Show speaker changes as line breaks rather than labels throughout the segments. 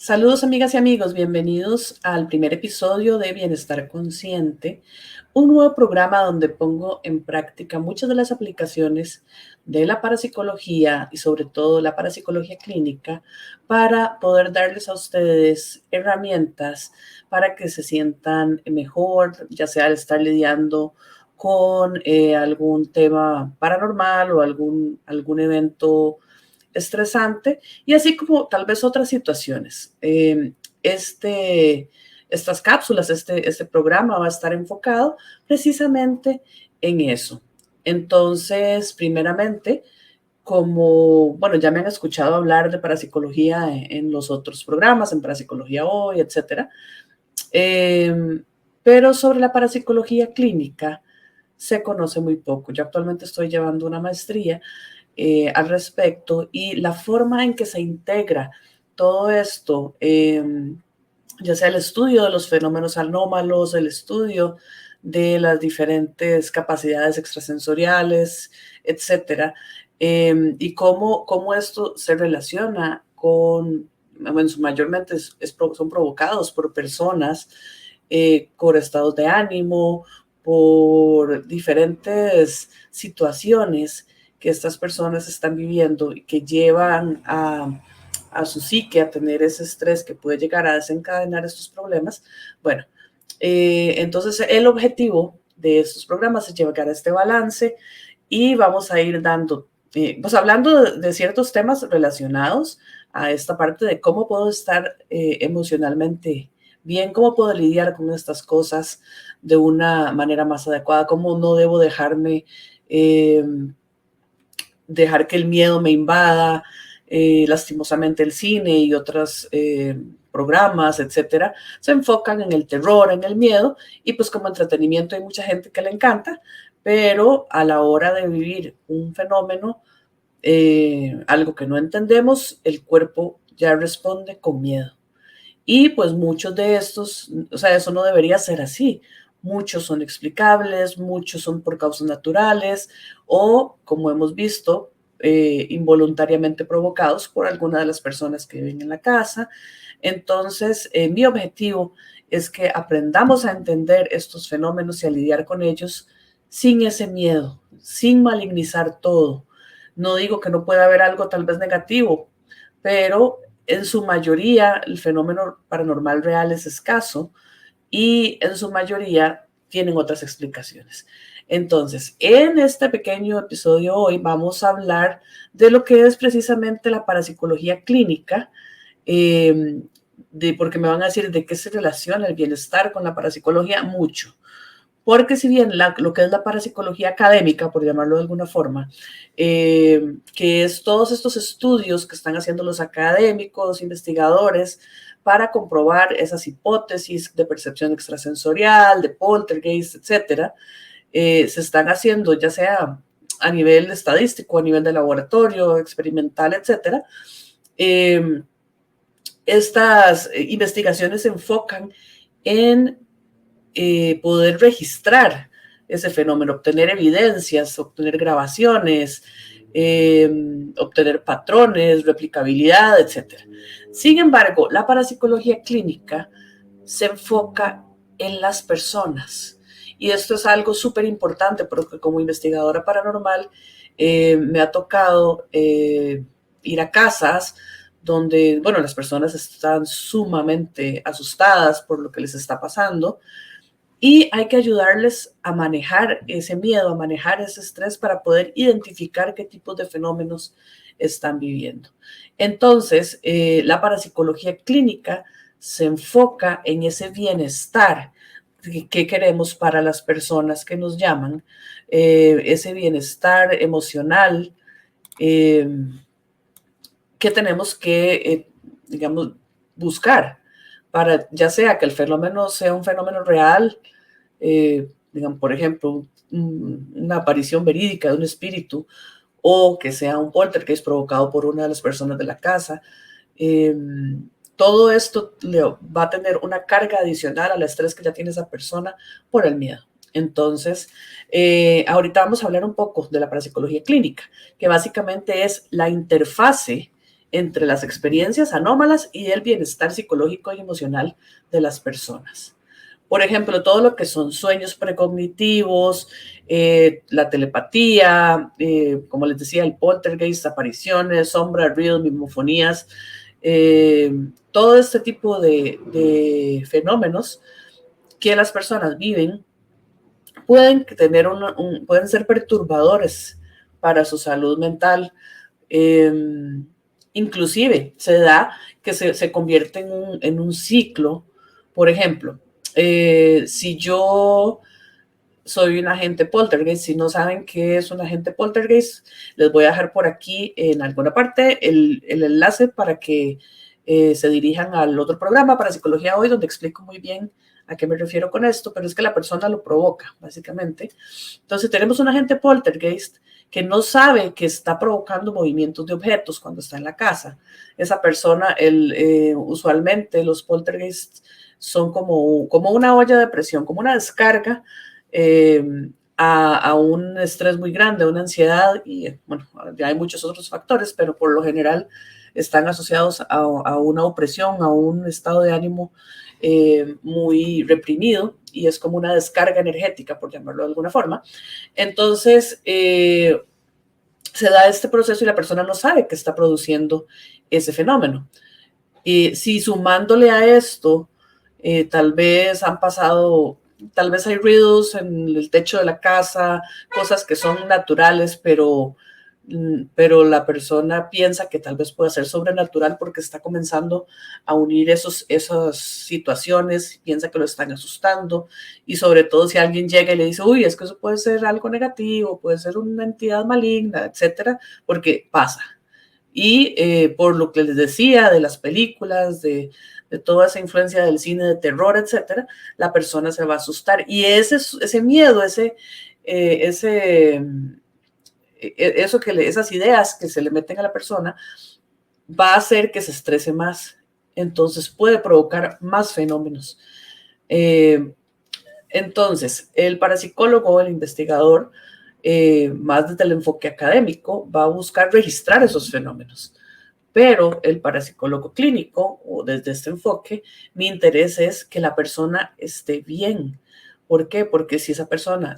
Saludos amigas y amigos, bienvenidos al primer episodio de Bienestar Consciente, un nuevo programa donde pongo en práctica muchas de las aplicaciones de la parapsicología y sobre todo la parapsicología clínica para poder darles a ustedes herramientas para que se sientan mejor, ya sea al estar lidiando con algún tema paranormal o algún evento estresante y así como tal vez otras situaciones. Estas cápsulas, este programa va a estar enfocado precisamente en eso. Entonces, primeramente, como, bueno, ya me han escuchado hablar de parapsicología en los otros programas, en Parapsicología Hoy, etcétera. Pero sobre la parapsicología clínica se conoce muy poco. Yo actualmente estoy llevando una maestría al respecto y la forma en que se integra todo esto, ya sea el estudio de los fenómenos anómalos, el estudio de las diferentes capacidades extrasensoriales, etcétera, y cómo esto se relaciona con, bueno, mayormente son provocados por personas, por estados de ánimo, por diferentes situaciones que estas personas están viviendo y que llevan a su psique a tener ese estrés que puede llegar a desencadenar estos problemas. Bueno, entonces el objetivo de estos programas es llegar a este balance y vamos a ir dando, pues hablando de ciertos temas relacionados a esta parte de cómo puedo estar emocionalmente bien, cómo puedo lidiar con estas cosas de una manera más adecuada, cómo no debo dejar que el miedo me invada. Lastimosamente el cine y otros programas, etcétera, se enfocan en el terror, en el miedo, y pues como entretenimiento hay mucha gente que le encanta, pero a la hora de vivir un fenómeno, algo que no entendemos, el cuerpo ya responde con miedo. Y pues muchos de estos, o sea, eso no debería ser así. Muchos son explicables, muchos son por causas naturales o, como hemos visto, involuntariamente provocados por alguna de las personas que viven en la casa. Entonces, mi objetivo es que aprendamos a entender estos fenómenos y a lidiar con ellos sin ese miedo, sin malignizar todo. No digo que no pueda haber algo tal vez negativo, pero en su mayoría el fenómeno paranormal real es escaso y en su mayoría tienen otras explicaciones. Entonces, en este pequeño episodio hoy vamos a hablar de lo que es precisamente la parapsicología clínica, porque me van a decir de qué se relaciona el bienestar con la parapsicología mucho. Porque si bien lo que es la parapsicología académica, por llamarlo de alguna forma, que es todos estos estudios que están haciendo los académicos, investigadores, para comprobar esas hipótesis de percepción extrasensorial, de poltergeist, etcétera, se están haciendo ya sea a nivel estadístico, a nivel de laboratorio, experimental, etcétera. Estas investigaciones se enfocan en poder registrar ese fenómeno, obtener evidencias, obtener grabaciones, obtener patrones, replicabilidad, etc. Sin embargo, la parapsicología clínica se enfoca en las personas. Y esto es algo súper importante porque como investigadora paranormal me ha tocado ir a casas donde, bueno, las personas están sumamente asustadas por lo que les está pasando y hay que ayudarles a manejar ese miedo, a manejar ese estrés para poder identificar qué tipos de fenómenos están viviendo. Entonces, la parapsicología clínica se enfoca en ese bienestar que queremos para las personas que nos llaman, ese bienestar emocional que tenemos que, digamos, buscar para ya sea que el fenómeno sea un fenómeno real, digamos, por ejemplo, una aparición verídica de un espíritu, o que sea un poltergeist provocado por una de las personas de la casa. Todo esto va a tener una carga adicional al estrés que ya tiene esa persona por el miedo. Entonces, ahorita vamos a hablar un poco de la parapsicología clínica, que básicamente es la interfase entre las experiencias anómalas y el bienestar psicológico y emocional de las personas. Por ejemplo, todo lo que son sueños precognitivos, la telepatía, como les decía, el poltergeist, apariciones, sombra, ruidos, mimofonías, todo este tipo de fenómenos que las personas viven pueden pueden ser perturbadores para su salud mental. Inclusive se da que se convierte en un ciclo. Por ejemplo, si yo soy un agente poltergeist, si no saben qué es un agente poltergeist, les voy a dejar por aquí en alguna parte el enlace para que se dirijan al otro programa para Psicología Hoy, donde explico muy bien a qué me refiero con esto, pero es que la persona lo provoca, básicamente. Entonces tenemos un agente poltergeist que no sabe que está provocando movimientos de objetos cuando está en la casa. Esa persona, usualmente los poltergeists son como una olla de presión, como una descarga a un estrés muy grande, a una ansiedad, y bueno, ya hay muchos otros factores, pero por lo general están asociados a una opresión, a un estado de ánimo muy reprimido, y es como una descarga energética, por llamarlo de alguna forma. Entonces, se da este proceso y la persona no sabe que está produciendo ese fenómeno. Si sumándole a esto, tal vez hay ruidos en el techo de la casa, cosas que son naturales, pero la persona piensa que tal vez pueda ser sobrenatural porque está comenzando a unir esas situaciones, piensa que lo están asustando, y sobre todo si alguien llega y le dice, uy, es que eso puede ser algo negativo, puede ser una entidad maligna, etcétera, porque pasa. Y por lo que les decía de las películas, de toda esa influencia del cine de terror, etcétera, la persona se va a asustar. Y ese miedo, esas ideas que se le meten a la persona, va a hacer que se estrese más. Entonces puede provocar más fenómenos. Entonces, el parapsicólogo, el investigador, más desde el enfoque académico, va a buscar registrar esos fenómenos. Pero el parapsicólogo clínico, o desde este enfoque, mi interés es que la persona esté bien. ¿Por qué? Porque si esa persona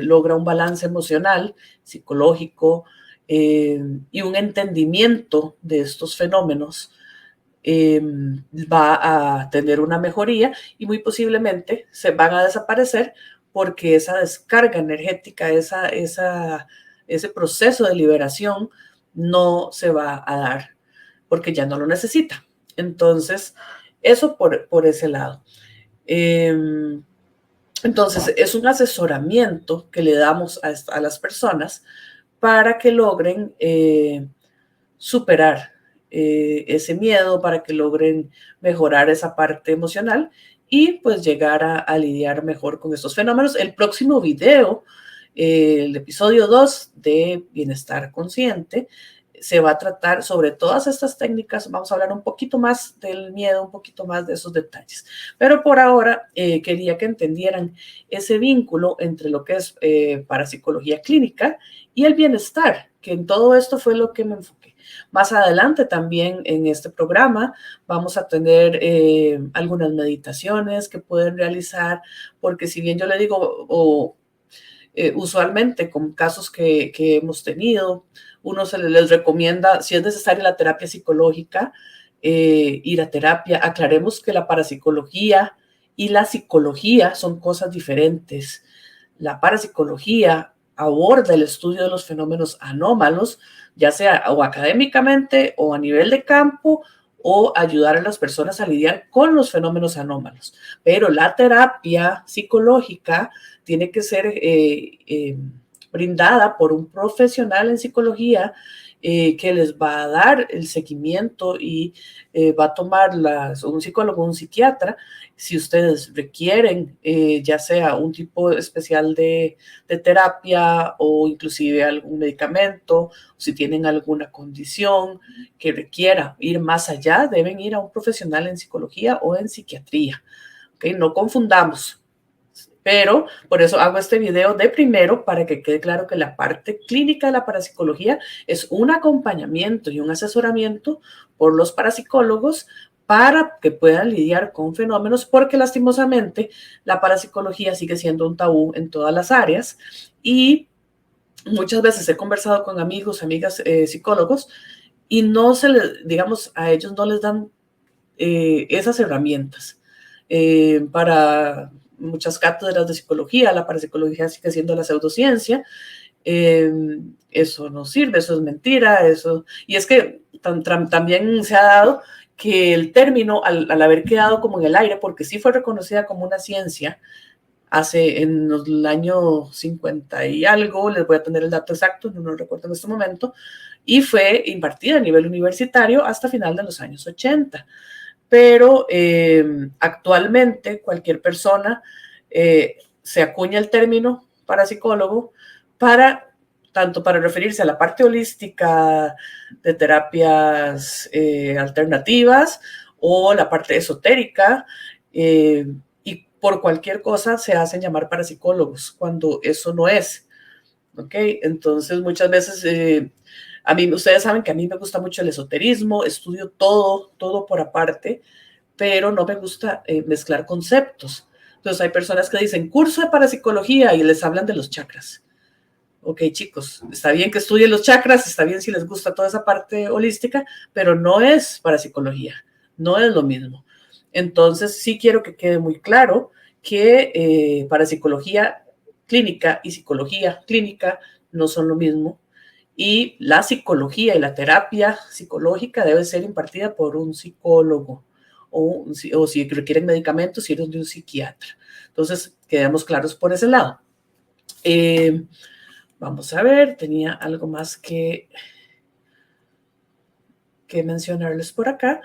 logra un balance emocional, psicológico, y un entendimiento de estos fenómenos, va a tener una mejoría y muy posiblemente se van a desaparecer porque esa descarga energética, ese proceso de liberación no se va a dar porque ya no lo necesita. Entonces, eso por ese lado. Entonces, es un asesoramiento que le damos a las personas para que logren superar ese miedo, para que logren mejorar esa parte emocional y pues llegar a lidiar mejor con estos fenómenos. El próximo video, el episodio 2 de Bienestar Consciente, se va a tratar sobre todas estas técnicas. Vamos a hablar un poquito más del miedo, un poquito más de esos detalles. Pero por ahora quería que entendieran ese vínculo entre lo que es parapsicología clínica y el bienestar, que en todo esto fue lo que me enfoqué. Más adelante también en este programa vamos a tener algunas meditaciones que pueden realizar, porque si bien yo le digo, usualmente con casos que hemos tenido, uno se les recomienda, si es necesaria la terapia psicológica, ir a terapia. Aclaremos que la parapsicología y la psicología son cosas diferentes. La parapsicología aborda el estudio de los fenómenos anómalos, ya sea o académicamente o a nivel de campo, o ayudar a las personas a lidiar con los fenómenos anómalos. Pero la terapia psicológica tiene que ser brindada por un profesional en psicología que les va a dar el seguimiento y va a tomar un psicólogo, un psiquiatra, si ustedes requieren, ya sea un tipo especial de terapia o inclusive algún medicamento, si tienen alguna condición que requiera ir más allá, deben ir a un profesional en psicología o en psiquiatría. ¿Okay? No confundamos. Pero por eso hago este video de primero para que quede claro que la parte clínica de la parapsicología es un acompañamiento y un asesoramiento por los parapsicólogos para que puedan lidiar con fenómenos, porque lastimosamente la parapsicología sigue siendo un tabú en todas las áreas y muchas veces he conversado con amigos, amigas psicólogos y no se les, digamos, a ellos no les dan esas herramientas para muchas cátedras de psicología. La parapsicología sigue siendo la pseudociencia. Eso no sirve, eso es mentira, eso. Y es que también se ha dado que el término, al haber quedado como en el aire, porque sí fue reconocida como una ciencia hace en el año 50 y algo, les voy a tener el dato exacto, no lo recuerdo en este momento, y fue impartida a nivel universitario hasta final de los años 80. Pero actualmente cualquier persona se acuña el término parapsicólogo para tanto para referirse a la parte holística de terapias alternativas o la parte esotérica, y por cualquier cosa se hacen llamar parapsicólogos cuando eso no es. ¿Ok? Entonces muchas veces a mí, ustedes saben que a mí me gusta mucho el esoterismo, estudio todo por aparte, pero no me gusta mezclar conceptos. Entonces hay personas que dicen curso de parapsicología y les hablan de los chakras. Ok, chicos, está bien que estudien los chakras, está bien si les gusta toda esa parte holística, pero no es parapsicología, no es lo mismo. Entonces sí quiero que quede muy claro que parapsicología clínica y psicología clínica no son lo mismo, y la psicología y la terapia psicológica debe ser impartida por un psicólogo o si requieren medicamentos, ir de un psiquiatra. Entonces, quedemos claros por ese lado. Vamos a ver, tenía algo más que mencionarles por acá.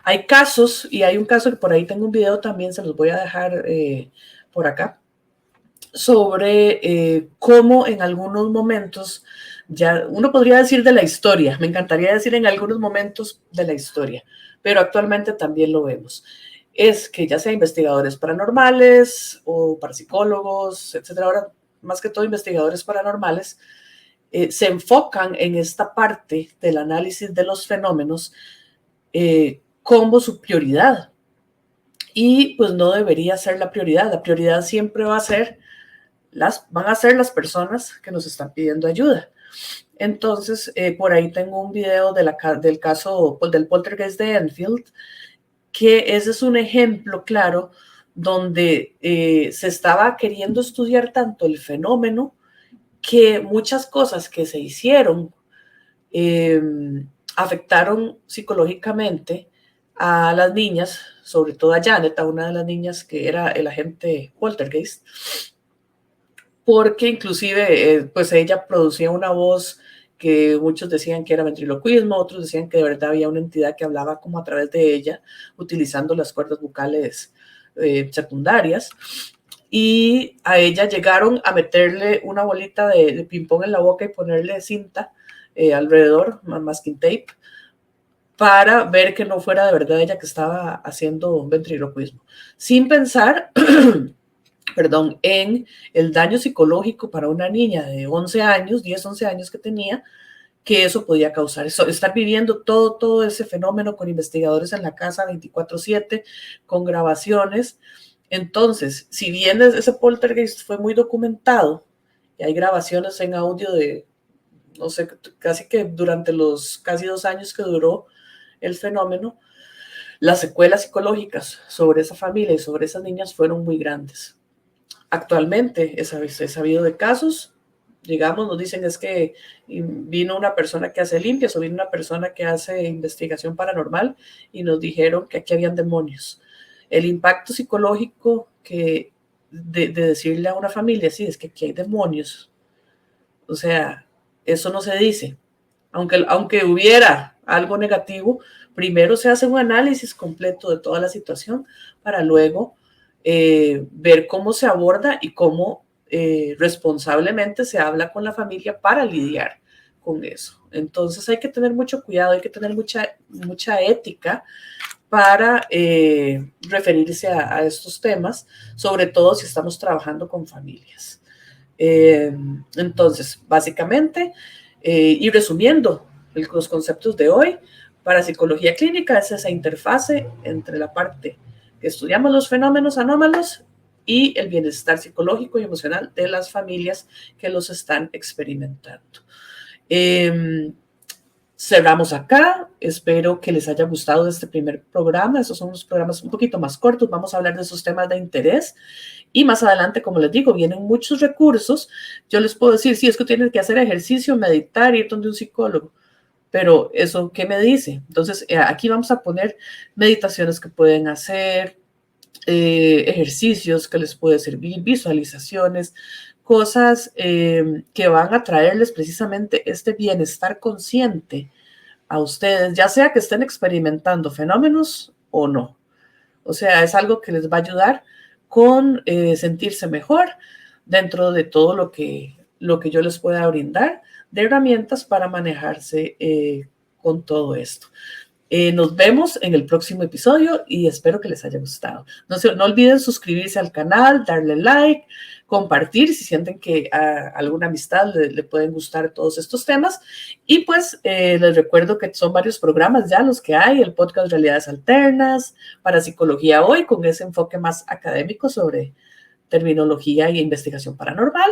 Hay casos, y hay un caso que por ahí tengo un video también, se los voy a dejar por acá, sobre cómo en algunos momentos, ya uno podría decir de la historia, me encantaría decir en algunos momentos de la historia, pero actualmente también lo vemos, es que ya sea investigadores paranormales o parapsicólogos, etcétera, ahora más que todo investigadores paranormales, se enfocan en esta parte del análisis de los fenómenos como su prioridad. Y pues no debería ser la prioridad siempre va a ser van a ser las personas que nos están pidiendo ayuda. Entonces, por ahí tengo un video del caso del poltergeist de Enfield, que ese es un ejemplo claro donde se estaba queriendo estudiar tanto el fenómeno que muchas cosas que se hicieron eh, afectaron psicológicamente a las niñas, sobre todo a Janet, a una de las niñas que era el agente poltergeist, porque inclusive pues ella producía una voz que muchos decían que era ventriloquismo, otros decían que de verdad había una entidad que hablaba como a través de ella, utilizando las cuerdas vocales secundarias, y a ella llegaron a meterle una bolita de ping-pong en la boca y ponerle cinta alrededor, masking tape, para ver que no fuera de verdad ella que estaba haciendo ventriloquismo, sin pensar perdón, en el daño psicológico para una niña de 11 años, 10, 11 años que tenía, que eso podía causar. Eso, estar viviendo todo ese fenómeno con investigadores en la casa 24/7, con grabaciones. Entonces, si bien ese poltergeist fue muy documentado, y hay grabaciones en audio de, no sé, casi que durante los casi 2 años que duró el fenómeno, las secuelas psicológicas sobre esa familia y sobre esas niñas fueron muy grandes. Actualmente he sabido de casos, digamos, nos dicen es que vino una persona que hace limpias o vino una persona que hace investigación paranormal y nos dijeron que aquí habían demonios. El impacto psicológico de decirle a una familia, sí, es que aquí hay demonios, o sea, eso no se dice. Aunque hubiera algo negativo, primero se hace un análisis completo de toda la situación para luego ver cómo se aborda y cómo responsablemente se habla con la familia para lidiar con eso. Entonces hay que tener mucho cuidado, hay que tener mucha ética para referirse a estos temas, sobre todo si estamos trabajando con familias. Entonces, básicamente, y resumiendo los conceptos de hoy, para psicología clínica es esa interfase entre la parte que estudiamos los fenómenos anómalos y el bienestar psicológico y emocional de las familias que los están experimentando. Cerramos acá. Espero que les haya gustado este primer programa. Estos son unos programas un poquito más cortos. Vamos a hablar de esos temas de interés. Y más adelante, como les digo, vienen muchos recursos. Yo les puedo decir, sí, es que tienen que hacer ejercicio, meditar, ir donde un psicólogo. Pero eso, ¿qué me dice? Entonces, aquí vamos a poner meditaciones que pueden hacer, ejercicios que les puede servir, visualizaciones, cosas que van a traerles precisamente este bienestar consciente a ustedes, ya sea que estén experimentando fenómenos o no. O sea, es algo que les va a ayudar con sentirse mejor dentro de todo lo que yo les pueda brindar de herramientas para manejarse con todo esto. Nos vemos en el próximo episodio y espero que les haya gustado. No olviden suscribirse al canal, darle like, compartir si sienten que a alguna amistad le pueden gustar todos estos temas. Y pues les recuerdo que son varios programas ya los que hay, el podcast Realidades Alternas, para Psicología Hoy, con ese enfoque más académico sobre terminología y investigación paranormal,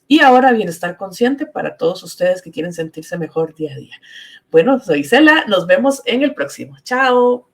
y ahora Bienestar Consciente para todos ustedes que quieren sentirse mejor día a día. Bueno, soy Cela, nos vemos en el próximo. Chao.